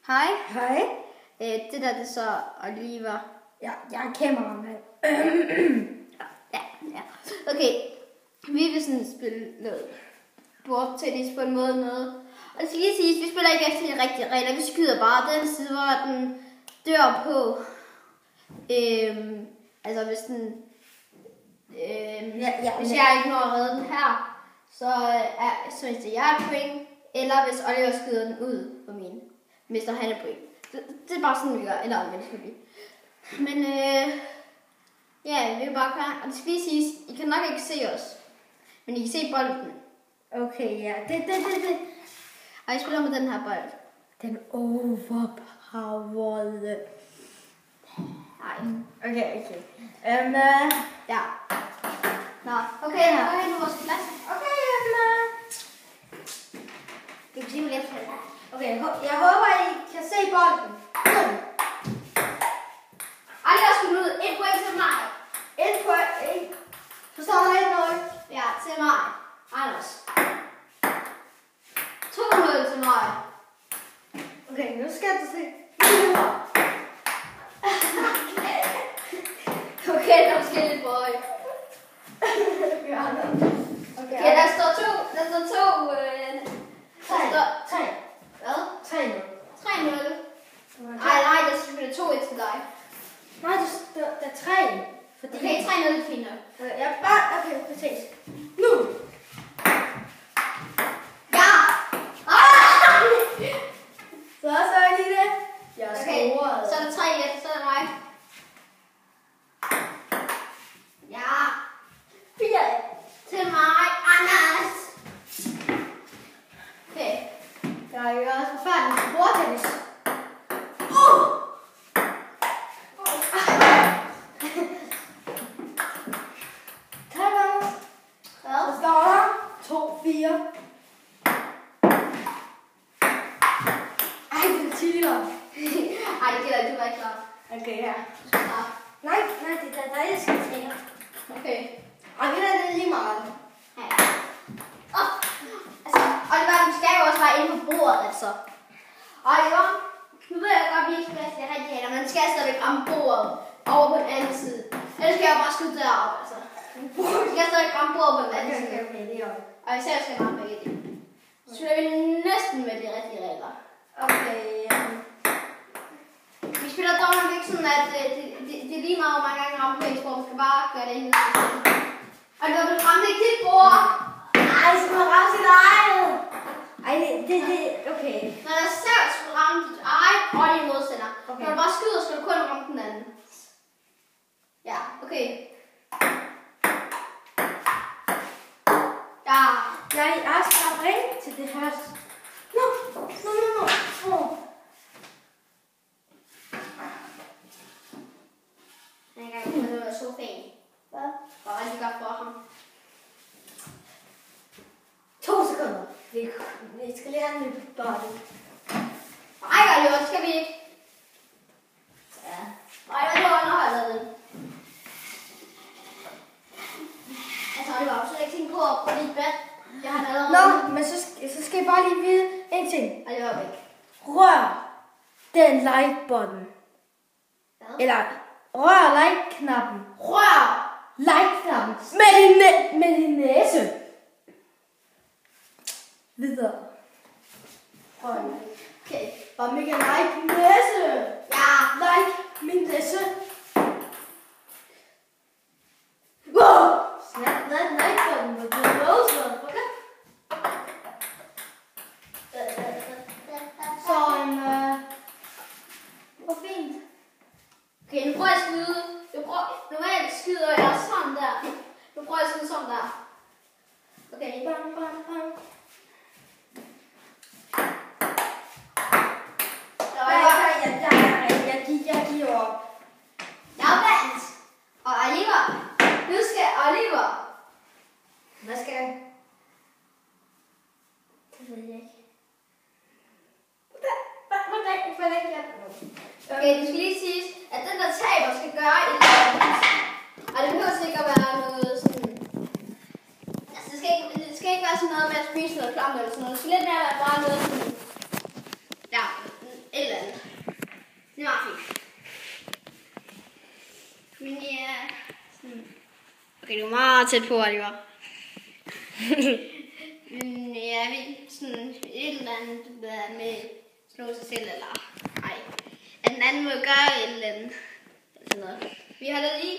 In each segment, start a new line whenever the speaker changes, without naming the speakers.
Hej.
Hej.
Det der, det er så Oliver.
Ja, jeg er kameramand.
Ja. Okay. Vi vil sådan spille noget bordtennis på en måde noget. Og det skal lige siges, vi spiller ikke efter de rigtige regler. Vi skyder bare den side, hvor den dør på. Altså hvis den... hvis jeg ikke når at redde den her, så mister jeg et point. Eller hvis Oliver skyder den ud på min, mister han et point. Det er bare sådan, vi gør. Eller omvendt skal vi. Men ja, vi vil bare køre. Og det skal lige siges, I kan nok ikke se os. Men I kan se bolden.
Okay, ja. Det.
Og I spiller med den her bold.
Den overpowerede.
Nej.
Okay.
Ja. Nå, okay, nu er vi på vores plads.
Okay,
Det kan sige, hvor let det er.
okay, jeg håber, I kan se bolden.
Oliver skal ud. 1 point til mig.
1 point. Så står der 1-0.
Ja, til mig. Anders. 2-0 til mig.
Okay, nu skal du se.
Okay, der er forskellige boy. Okay, der står 2. Der står 2.
3.
Hvad?
3-0.
3-0. Nej, der skal blive 2-1 til dig.
Nej, der er 3. Fordi...
Okay, 3-0 fint nok.
Okay, præcis. Nu!
Ja!
Så er lige det. Jeg
Okay,
scorede.
så er der 3-1, så er det mig. Ja! 4 til mig, Anders! Okay.
Jeg er jo også forfærdelig til bordtennis.
Hvad?
Så står der 2-4. Ej, det er tiger.
Ej, det gælder ikke, du var ikke klar.
Okay, ja.
Du skal starte.
Nej, det er dig, jeg skal tænke.
Okay.
Ej, det er lige meget.
Ja. Altså, Oliver, du skal jo også være inde på bordet, altså. Oliver, nu ved jeg godt, at vi ikke skal det rigtig hænder, men du skal stadigvæk ramme bordet over på den anden side. Ellers skal jeg bare skyde deroppe, altså. Du skal stadigvæk ramme bordet på den anden side.
Okay, det er okay.
Og især skal jeg ramme begge dele. Så spiller vi næsten med de rigtige regler.
Okay,
Vi spiller dog nok ikke sådan, at det er lige meget, hvor mange gange rammer på ens bord. Man skal bare gøre det hele. Og du vil ramme ikke dit bord.
Ej, så må ramme sit eget. Ej, det, okay.
Når der selv skulle ramme dit eget og din modstander.
Okay.
Når du bare skyder, skal du kun ramme den anden. Ja, okay. Ja.
Jeg skal ringe til det her. Nu.
Jeg kan ikke det var så fint.
Hvad?
Bare rigtig godt for ham.
2 sekunder. Vi skal lige have en ny bold.
Ej, Oliver, skal vi ikke? Ja. Ej, hvad er underholdet den? Altså, Oliver, har du slet ikke tænkt på dit bed? Jeg har allerede...
Nå, men så skal jeg bare lige vide en ting.
Oliver er væk.
Rør den like-button.
Hvad?
Eller rør like-knappen.
Rør!
Like-knappen. Med din næse. Videre.
Okay.
Og mega like min næse.
Ja.
Like min næse. Wow! Snap that like button with the nose, motherfucker. Så hvor fint.
Okay, nu prøver jeg at skyde. Normalt skyder jeg sådan der. Nu prøver jeg at skyde sådan der. Okay.
Bam, bam, bam. Jeg giver op.
Jeg vandt. Og Oliver. Nu skal Oliver.
Hvad skal jeg? Det ved jeg ikke.
Okay, det skal lige siges, at den der taber skal gøre et eller andet. Og det behøver ikke at være noget sådan... Altså, det skal ikke være sådan noget med at spise noget klamt eller sådan noget. Det skal lidt mere være bare noget sådan... Ja, et eller andet. Okay, du er meget tæt på, Oliver. Ja, vi sådan et eller andet med slå sig selv, eller nej. At den anden må gøre et eller andet. Sådan noget. Vi har det lige.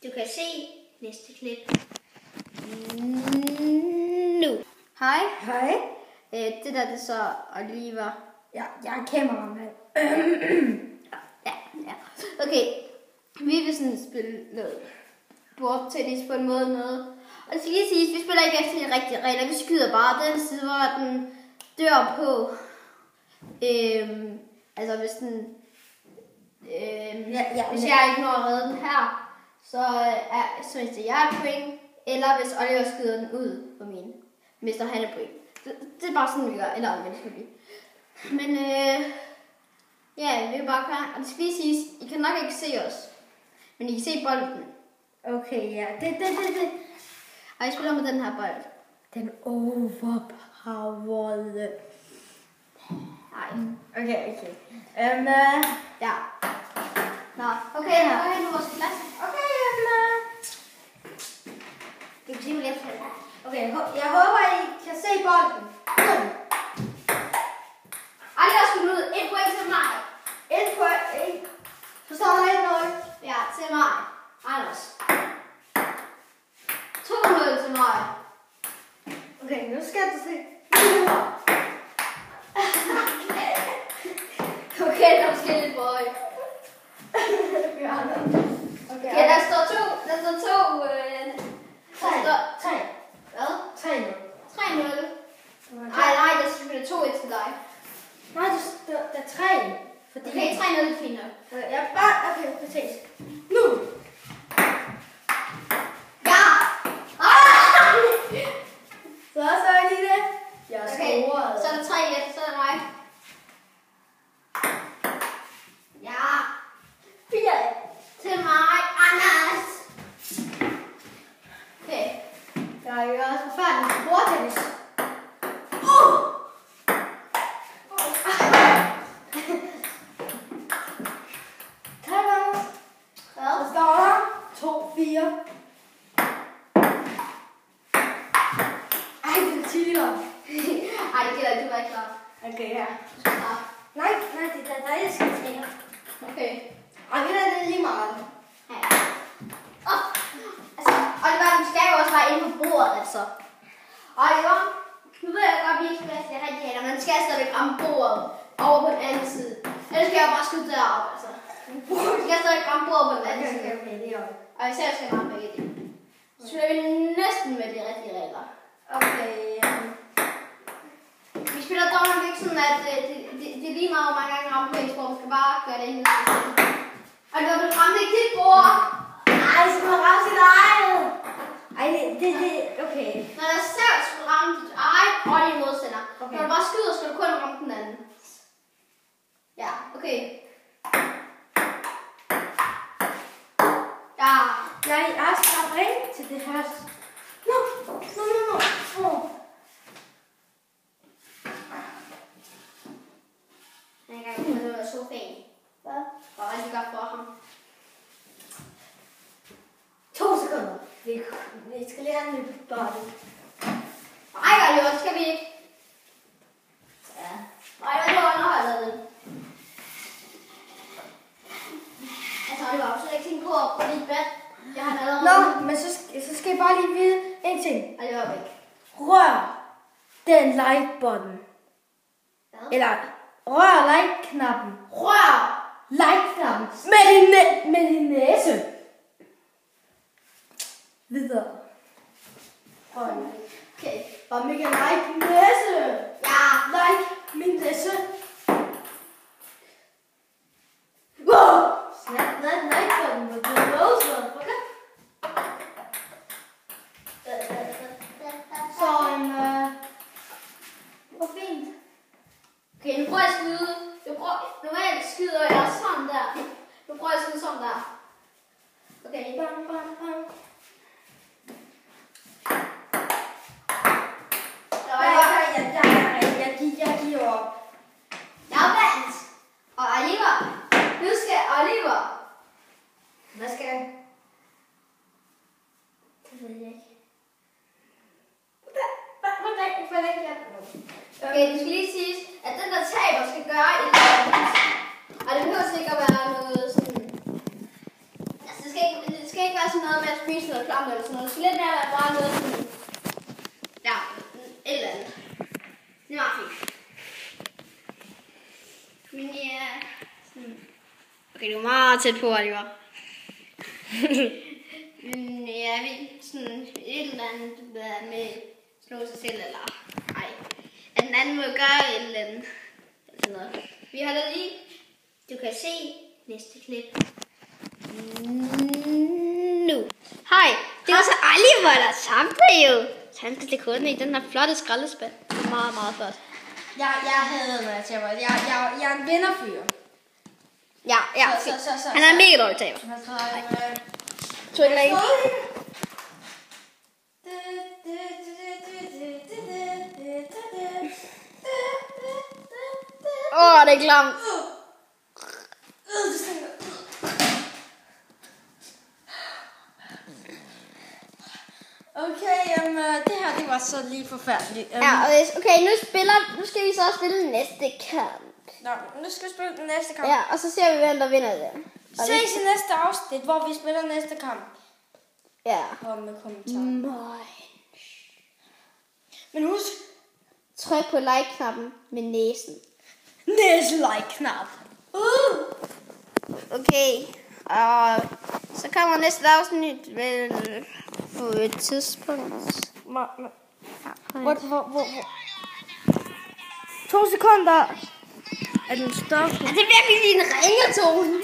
Du kan se næste klip. Nu. Hej.
Hej.
Det der, det er så Oliver.
Ja, jeg er kameramand.
Ja. Okay. Vi vil sådan spille noget bordtennis på en måde noget. Og det skal lige siges, vi spiller ikke efter de rigtige regler. Vi skyder bare den side, hvor den dør på. Altså hvis den... hvis jeg ikke når at redde den her, så hvis det jeg et point. Eller hvis Oliver skyder den ud på min. Mister han et point. Det er bare sådan, vi gør. Eller omvendt selvfølgelig. Men ja, vi er bare klar. Og det skal lige siges, I kan nok ikke se os. Men I kan se bolden.
Okay, ja. Det.
Og jeg spiller med den her bold.
Den overpowerede.
Nej.
Okay.
Ja. Nå, okay, nu er vores plads.
Okay,
Du kan sige mig lidt.
okay, jeg håber, I kan se bolden.
Aldrig har skudt ud. 1 point til mig.
1 point. Så står der 1-0.
Ja, til mig. Anders. 2-0 til mig.
Okay, nu skal du se.
Okay, der er forskelligt boy. Okay, der står 2. Der står 2.
3.
Hvad?
3-0.
3-0. Nej, der skal spille 2-1 til dig.
Nej, der er 3. Fordi...
Okay, 3-0 er fint nok.
Jeg bare... Okay, vi ses. Nu!
Ja!
Så er lige det. Jeg er
Okay,
scoret.
så er der 3-1, så er det mig. Ja. 4 til mig, Anders. Okay.
Jeg er jo også forfærdelig til bordtennis.
Hvad?
Så står der 2-4. Ej, det er tiler.
Ej, det gælder ikke, du var ikke klar.
Okay, ja.
Du skal starte.
Nej, det er dig, der skal ske.
Okay.
Ej, det er lige meget.
Ja. Altså, Oliver, du skal jo også være inde på bordet, altså. Oliver, nu ved jeg godt, at vi ikke skal være rigtig hænder, men du skal stadigvæk ramme bordet over på den anden side. Ellers skal jeg bare skyde deroppe, altså. Du skal stadigvæk ramme bordet på den anden side.
Okay, det er jo.
Og især skal jeg ramme begge dele. Så spiller vi næsten med de rigtige regler.
Okay,
Vi spiller dog nok ikke sådan, at det er lige meget, hvor mange gange rammer på ens bord. Man skal bare gøre det inden. Og du vil ramme ikke dit bord.
ej, så må man ramme sit eget. Ej, det, okay.
Når der selv skulle ramme dit eget og din modstander.
Okay.
Når du bare skyder, skal du kun ramme den anden. Ja, okay. Ja.
Jeg skal ringe til det her. Nu.
Jeg kan ikke komme ud af sofaen.
Hvad?
Bare rigtig godt for ham.
2 sekunder. Vi skal lige have en ny body.
Nej, Oliver, det skal vi ikke. Ja. Nej, jeg tror, jeg har lavet det. Altså, Oliver, har du slet ikke tænkt på at få dit bad? Jeg har allerede...
Nå, men så skal jeg bare lige vide en ting.
Oliver er væk.
Rør den like-button.
Hvad?
Eller rør like-knappen.
Rør!
Like-knappen. Med din næse. Videre.
Okay.
Og Mika, like min næse.
Ja.
Like min næse. Wow! Snap that like-button with the nose, motherfucker. Så hvor fint.
Okay, nu prøver jeg at skyde. Normalt skyder jeg sådan der. Nu prøver jeg at skyde sådan der. Okay.
Bang, bang, bang. Jeg giver op.
Jeg vandt. Og Oliver. Nu skal Oliver.
Hvad skal jeg?
gøre et eller andet. Og det behøver ikke at være noget sådan... Altså, det skal ikke være sådan noget med at spise noget klamt eller sådan noget. Det skal lidt mere være bare noget sådan... Ja, et eller andet. Det er meget fint. Men ja... Sådan... Okay, du er meget tæt på, Oliver. Men ja, sådan et eller andet med slå sig selv, eller ej. At den anden må gøre et eller andet. Sådan noget. Vi holder lige. Du kan se næste klip. Nu. Hej, det var så Oliver, der samtede jo. Samtede det kun i den her flotte skraldespand. Meget, meget flot.
Jeg havde noget til mig. Jeg er en vinderfyr.
Ja.
Så.
Han er en mega dårlig taber. Tror du ikke? Det er klamt.
Okay, det her det var så lige forfærdeligt.
Okay, nu skal vi så spille næste kamp.
Nå, nu skal vi spille den næste kamp.
Ja, og så ser vi, hvem der vinder det.
Ses i næste afsnit, hvor vi spiller næste kamp.
Ja.
Kom med kommentarer. Men husk,
tryk på like-knappen med næsen.
Næse-like-knap.
Okay, og så kommer næste afsnit vel på et tidspunkt.
Hvor? 2 sekunder. Er den stoppet?
Er det virkelig din ringetone?